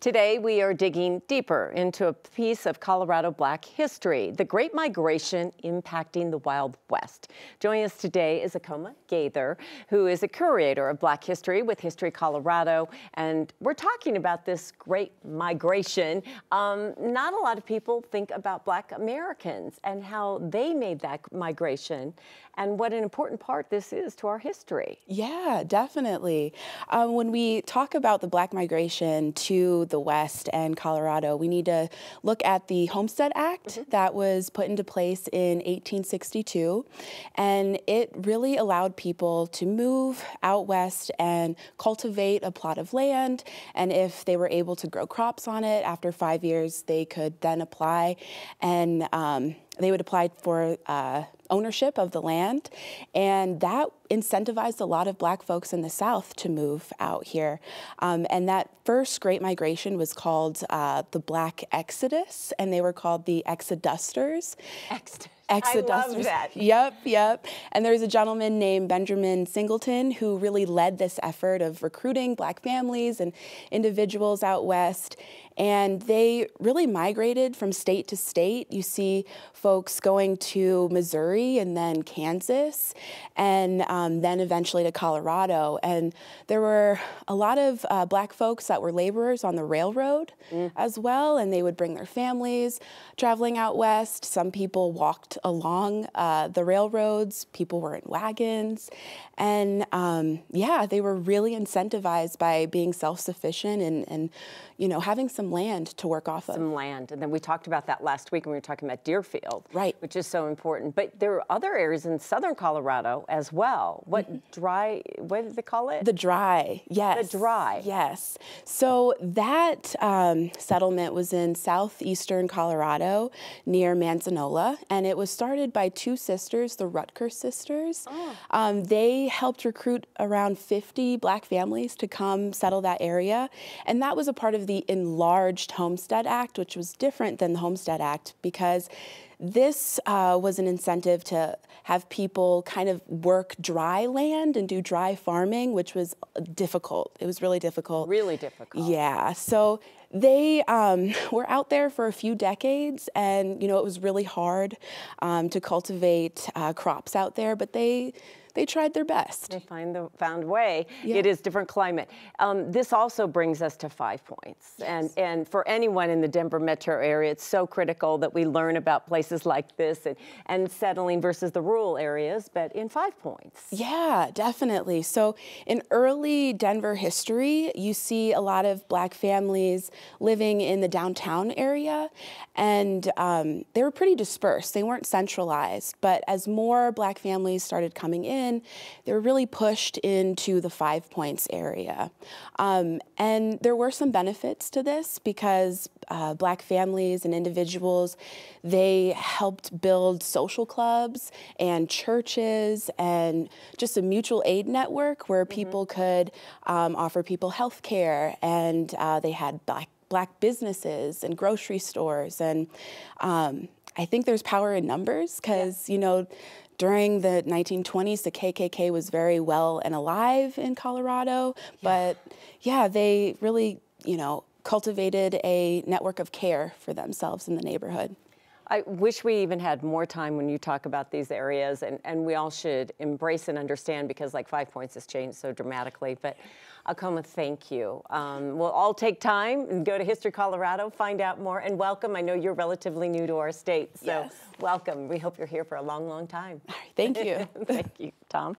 Today, we are digging deeper into a piece of Colorado Black history, the Great Migration impacting the Wild West. Joining us today is Acoma Gaither, who is a curator of Black history with History Colorado, and we're talking about this Great Migration. Not a lot of people think about Black Americans and how they made that migration and what an important part this is to our history. Yeah, definitely. When we talk about the Black migration to the West and Colorado, we need to look at the Homestead Act that was put into place in 1862. And it really allowed people to move out west and cultivate a plot of land. And if they were able to grow crops on it, after 5 years, they could then apply and they would apply for ownership of the land, and that incentivized a lot of Black folks in the South to move out here. And that first Great Migration was called the Black Exodus, and they were called the Exodusters. I love that. Yep. And there's a gentleman named Benjamin Singleton who really led this effort of recruiting Black families and individuals out west. And they really migrated from state to state. You see folks going to Missouri and then Kansas and then eventually to Colorado. And there were a lot of Black folks that were laborers on the railroad as well, and they would bring their families traveling out west. Some people walked along the railroads, people were in wagons, and yeah, they were really incentivized by being self-sufficient and you know, having some land to work off of. Some land, and then we talked about that last week when we were talking about Deerfield, right? Which is so important. But there are other areas in southern Colorado as well. What what did they call it? The Dry, yes. The Dry. Yes. So that settlement was in southeastern Colorado near Manzanola, and it was started by two sisters, the Rutger sisters. They helped recruit around 50 Black families to come settle that area, and that was a part of the enlarged Homestead Act, which was different than the Homestead Act because this was an incentive to have people kind of work dry land and do dry farming, which was difficult. It was really difficult. Really difficult. Yeah. So they were out there for a few decades, and you know it was really hard to cultivate crops out there, but they tried their best. They found a way. Yeah. It is different climate. This also brings us to 5 Points. Yes. And for anyone in the Denver metro area, it's so critical that we learn about places like this and settling versus the rural areas, but in 5 Points. Yeah, definitely. So in early Denver history, you see a lot of Black families living in the downtown area, and they were pretty dispersed. They weren't centralized, but as more Black families started coming in, they were really pushed into the 5 Points area. And there were some benefits to this because Black families and individuals, they helped build social clubs and churches and just a mutual aid network where people could offer people health care, and they had Black businesses and grocery stores. And I think there's power in numbers because, you know, during the 1920s, the KKK was very well and alive in Colorado, but yeah, they really, you know, cultivated a network of care for themselves in the neighborhood. I wish we even had more time when you talk about these areas, and we all should embrace and understand because like 5 Points has changed so dramatically. But Acoma, thank you. We'll all take time and go to History Colorado, find out more, and welcome. I know you're relatively new to our state, so welcome. We hope you're here for a long, long time. All right, thank you. Thank you, Tom.